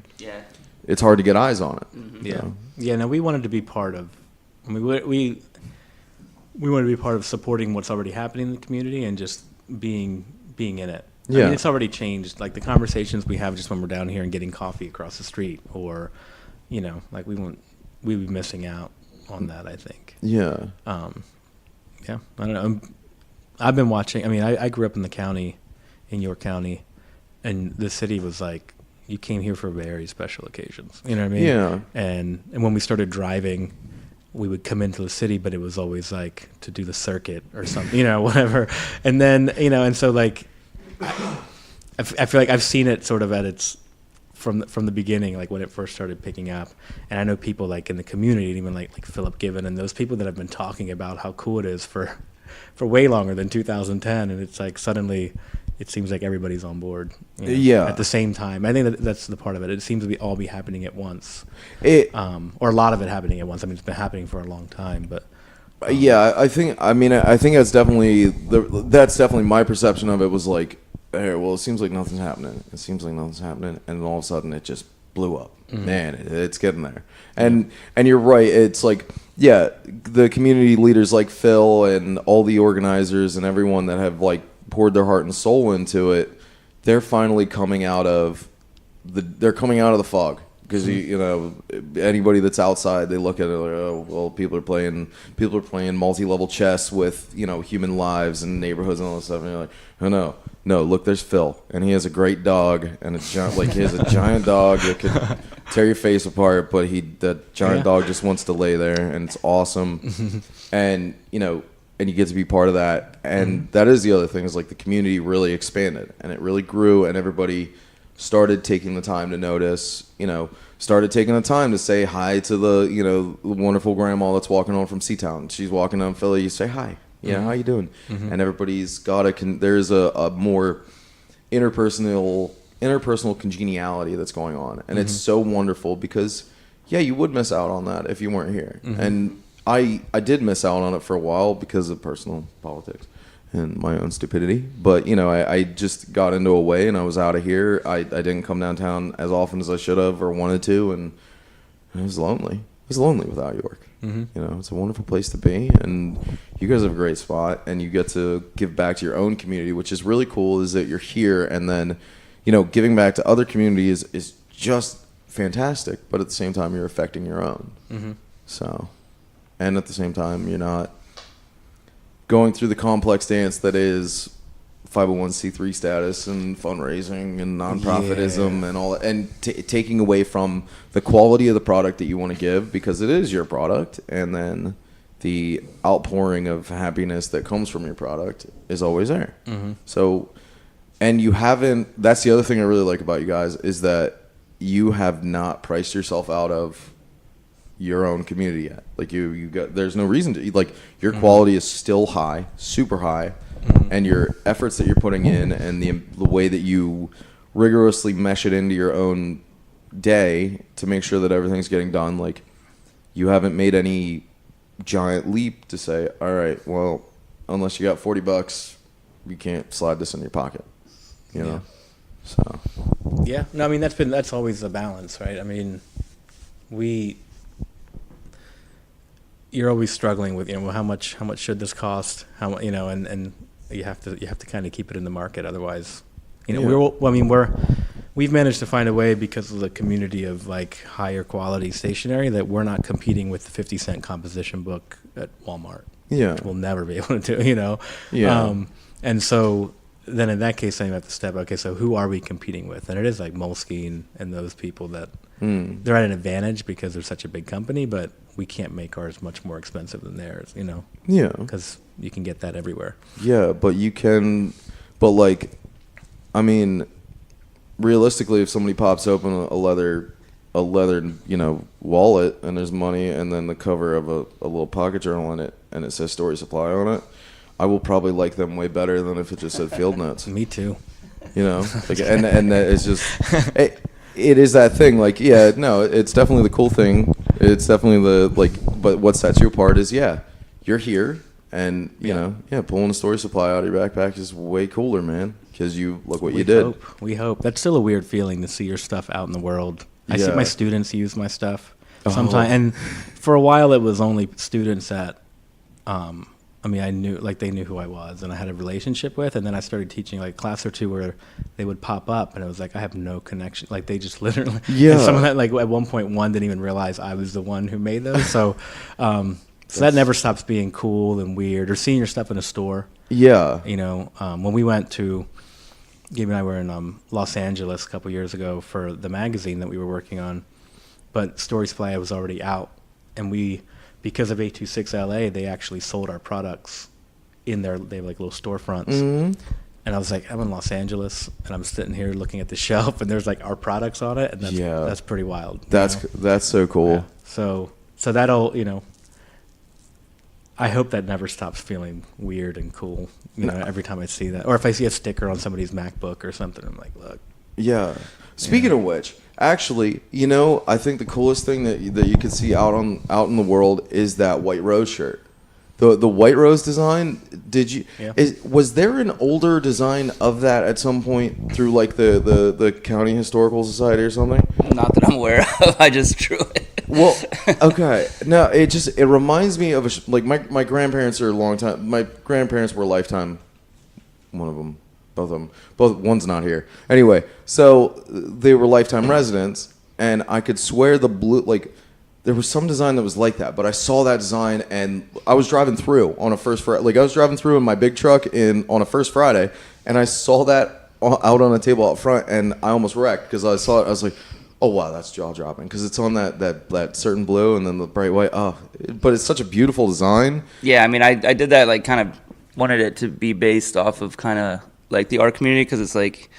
it's hard to get eyes on it. Yeah. No, we wanted to be part of. I mean, we wanted to be part of supporting what's already happening in the community and just being in it. I mean, it's already changed. Like the conversations we have just when we're down here and getting coffee across the street, or like we'd be missing out on that, I think. Yeah. I don't know. I've been watching. I mean, I grew up in the county, in York County, and the city was like, you came here for very special occasions. You know what I mean? Yeah. And when we started driving, we would come into the city, but it was always like to do the circuit or something, whatever. And then, and so like, I feel like I've seen it sort of at its, from the beginning, like when it first started picking up. And I know people like in the community, even like Philip Given and those people that have been talking about how cool it is for way longer than 2010. And it's like suddenly it seems like everybody's on board at the same time. I think that's the part of it. It seems to all be happening at once, or a lot of it happening at once. I mean, it's been happening for a long time, but I think that's definitely my perception of it. Was like, hey, well, it seems like nothing's happening. And all of a sudden it just blew up. Man, it's getting there. And you're right. It's like, the community leaders like Phil and all the organizers and everyone that have like poured their heart and soul into it, they're finally coming out of the fog, because you know, anybody that's outside, they look at it like, oh well, people are playing multi-level chess with, you know, human lives and neighborhoods and all this stuff, and you're like, oh no, look, there's Phil, and he has a great dog, and he has a giant dog that could tear your face apart, but that giant dog just wants to lay there, and it's awesome. And you know, and you get to be part of that, and that is the other thing, is like the community really expanded and it really grew, and everybody started taking the time to notice, you know, started taking the time to say hi to the, you know, the wonderful grandma that's walking home from Seatown. She's walking down Philly, you say hi, yeah, how you doing? And everybody's got there's a more interpersonal congeniality that's going on, and it's so wonderful, because yeah, you would miss out on that if you weren't here. And I did miss out on it for a while because of personal politics and my own stupidity, but you know, I just got into a way, and I was out of here. I didn't come downtown as often as I should have or wanted to, and it was lonely. It was lonely without York. You know, it's a wonderful place to be, and you guys have a great spot, and you get to give back to your own community, which is really cool, is that you're here, and then, you know, giving back to other communities is just fantastic, but at the same time, you're affecting your own. So, and at the same time, you're not going through the complex dance that is 501c3 status and fundraising and nonprofitism and all that, and taking away from the quality of the product that you want to give, because it is your product, and then the outpouring of happiness that comes from your product is always there. So, and you haven't, that's the other thing I really like about you guys, is that you have not priced yourself out of your own community yet. Like you got, there's no reason to, like, your quality is still high, super high, and your efforts that you're putting in, and the way that you rigorously mesh it into your own day to make sure that everything's getting done, like, you haven't made any giant leap to say, all right, well, unless you got $40, you can't slide this in your pocket, you know? So yeah, no, I mean, that's always the balance, right? I mean, you're always struggling with, you know, how much should this cost? How much, you know, and you have to kind of keep it in the market, otherwise, you know, we've managed to find a way, because of the community of like higher quality stationery, that we're not competing with the 50-cent composition book at Walmart. Which we'll never be able to do, you know. And so then in that case, I have to step, okay, so who are we competing with? And it is like Moleskine and those people that they're at an advantage because they're such a big company, but we can't make ours much more expensive than theirs, you know? Yeah. Because you can get that everywhere. Yeah, but you can, but like, I mean, realistically, if somebody pops open a leather, you know, wallet, and there's money, and then the cover of a little pocket journal in it, and it says Story Supply on it, I will probably like them way better than if it just said Field Notes. Me too. You know, like, and it's just, it is that thing. Like, yeah, no, it's definitely the cool thing. It's definitely but what sets you apart is, yeah, you're here, and you know, pulling a Story Supply out of your backpack is way cooler, man, because you look what you did. We hope. That's still a weird feeling to see your stuff out in the world. I see my students use my stuff sometimes, and for a while it was only students that, I mean, I knew, like, they knew who I was and I had a relationship with, and then I started teaching like a class or two where they would pop up, and it was like, I have no connection. Like, they just literally, and some of that, like, at one point, one didn't even realize I was the one who made those. So, so that never stops being cool and weird, or seeing your stuff in a store. Yeah. You know, when we went to, Gabe and I were in Los Angeles a couple years ago for the magazine that we were working on, but Story Supply was already out, and because of 826 LA, they actually sold our products in they have like little storefronts. And I was like, I'm in Los Angeles, and I'm sitting here looking at the shelf, and there's like our products on it, and that's pretty wild. That's so cool. Yeah. So that'll, you know, I hope that never stops feeling weird and cool, you know, every time I see that. Or if I see a sticker on somebody's MacBook or something, I'm like, look. Yeah. Speaking of which, actually, you know, I think the coolest thing that you can see out in the world is that White Rose shirt. The White Rose design, was there an older design of that at some point through like the County Historical Society or something? Not that I'm aware of. I just drew it. Well, okay. No, it reminds me of my grandparents are my grandparents were lifetime, one of them. Both one's not here. Anyway, so they were lifetime residents, and I could swear the blue, like, there was some design that was like that, but I saw that design, and I was driving through on a first Friday. Like, I was driving through in my big truck on a first Friday, and I saw that out on a table out front, and I almost wrecked because I saw it. I was like, oh, wow, that's jaw-dropping, because it's on that certain blue and then the bright white. Oh, but it's such a beautiful design. Yeah, I mean, I did that, like, kind of wanted it to be based off of kind of, like, the art community, because it's, like,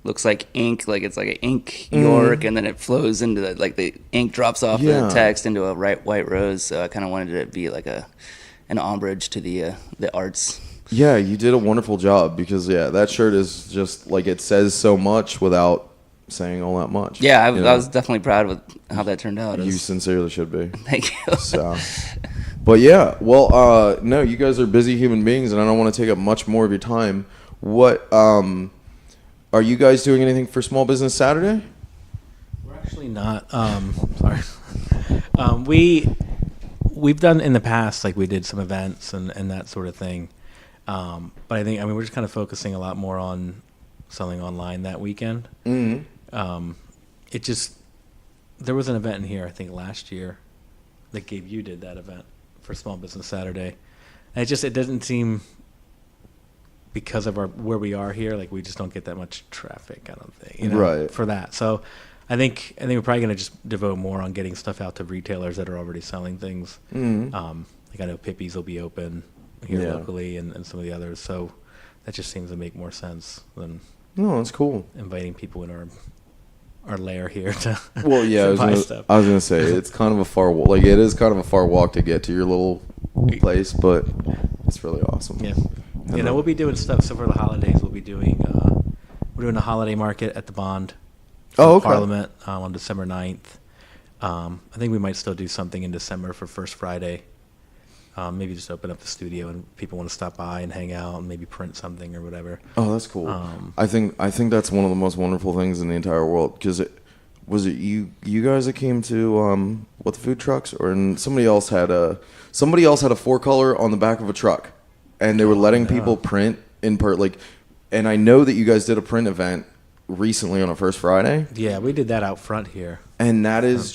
looks like ink, like it's like an ink York, and then it flows into the, like, the ink drops off the text into a white rose. So I kind of wanted it to be like an homage to the arts. Yeah, you did a wonderful job, because that shirt is just like, it says so much without saying all that much. Yeah, I was definitely proud with how that turned out. You sincerely should be. Thank you. So, but yeah, well, no, you guys are busy human beings, and I don't want to take up much more of your time. What are you guys doing anything for Small Business Saturday? We're actually not. Sorry. We've done in the past, like, we did some events and that sort of thing. But I mean, we're just kind of focusing a lot more on selling online that weekend. Mm-hmm. There was an event in here, I think last year, that Gabe, you did that event for Small Business Saturday. And it doesn't seem, because of where we are here, like, we just don't get that much traffic, I don't think, right, for that. So I think we're probably going to just devote more on getting stuff out to retailers that are already selling things. Mm-hmm. Like, I know Pippi's will be open here locally, and some of the others. So that just seems to make more sense than that's cool. Inviting people in our lair here to buy stuff. I was gonna say, it's kind of a far walk. Like, it is kind of a far walk to get to your little place, but it's really awesome. Yeah. We'll be doing stuff. So for the holidays, we'll be doing we're doing a holiday market at the Bond. Okay. Parliament on December 9th. I think we might still do something in December for First Friday. Maybe just open up the studio and people want to stop by and hang out and maybe print something or whatever. Oh, that's cool. I think that's one of the most wonderful things in the entire world, because was it you guys that came to with the food trucks, or somebody else had a 4-color on the back of a truck, and they were letting people print in part, like, and I know that you guys did a print event recently on a First Friday. Yeah, we did that out front here, and that is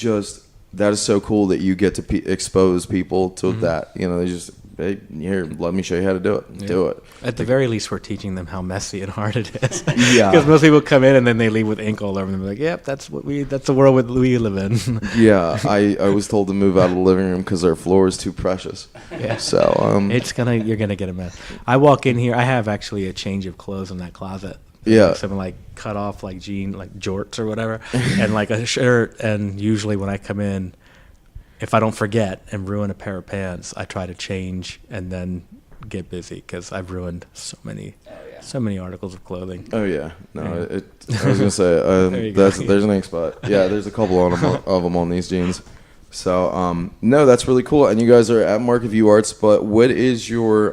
so cool that you get to expose people to that. They just, hey, here, let me show you how to do it. Yeah. Do it. At the very least, we're teaching them how messy and hard it is. Yeah. Because most people come in and then they leave with ink all over them. They're like, yep, that's the world we live in. Yeah, I was told to move out of the living room because our floor is too precious. Yeah. So you're gonna get a mess. I walk in here. I have actually a change of clothes in that closet. Yeah. Something like cut off, like jorts or whatever, and like a shirt. And usually when I come in, if I don't forget and ruin a pair of pants, I try to change and then get busy, because I've ruined so many articles of clothing. Oh yeah, no, I was gonna say there's an ink spot. Yeah, there's a couple of them on these jeans. So no, that's really cool. And you guys are at Market View Arts, but what is your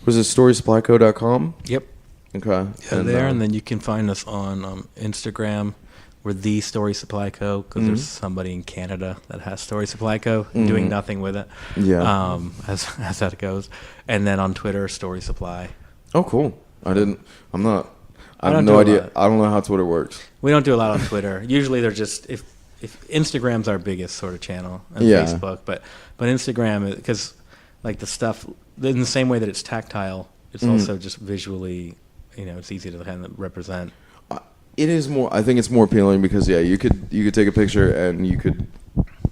was it StorySupplyCo.com? Yep. Okay. And then you can find us on Instagram. We're the Story Supply Co. because there's somebody in Canada that has Story Supply Co. doing nothing with it. Yeah. As that goes, and then on Twitter, Story Supply. Oh, cool. I have no idea. I don't know how Twitter works. We don't do a lot on Twitter. Usually, they're just if Instagram's our biggest sort of channel, and Facebook, but Instagram, because like the stuff in the same way that it's tactile, it's also just visually. It's easy to kind of represent. It is more. I think it's more appealing because you could take a picture and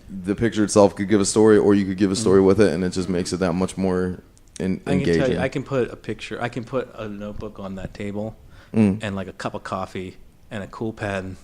the picture itself could give a story, or you could give a story with it, and it just makes it that much more engaging. I can tell you, I can put a picture. I can put a notebook on that table, and like a cup of coffee and a cool pen,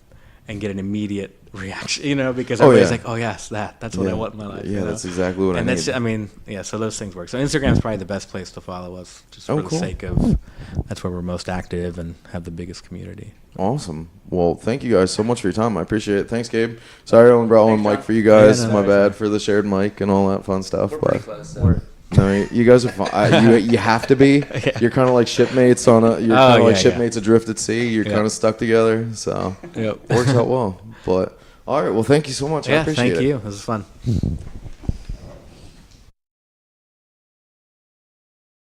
and get an immediate reaction. Because everybody's like, "Oh yes, that's what I want in my life." Yeah, that's exactly what I need. So those things work. So Instagram's probably the best place to follow us, just for the sake of that's where we're most active and have the biggest community. Awesome. Well, thank you guys so much for your time. I appreciate it. Thanks, Gabe. Sorry I only brought one mic for you guys. My bad for the shared mic and all that fun stuff. We're pretty close, so. No, you guys are fun. You have to be. You're kind of like shipmates shipmates adrift at sea. You're kind of stuck together, so it works out well. But all right, well, thank you so much. I appreciate it. Thank you. This was fun.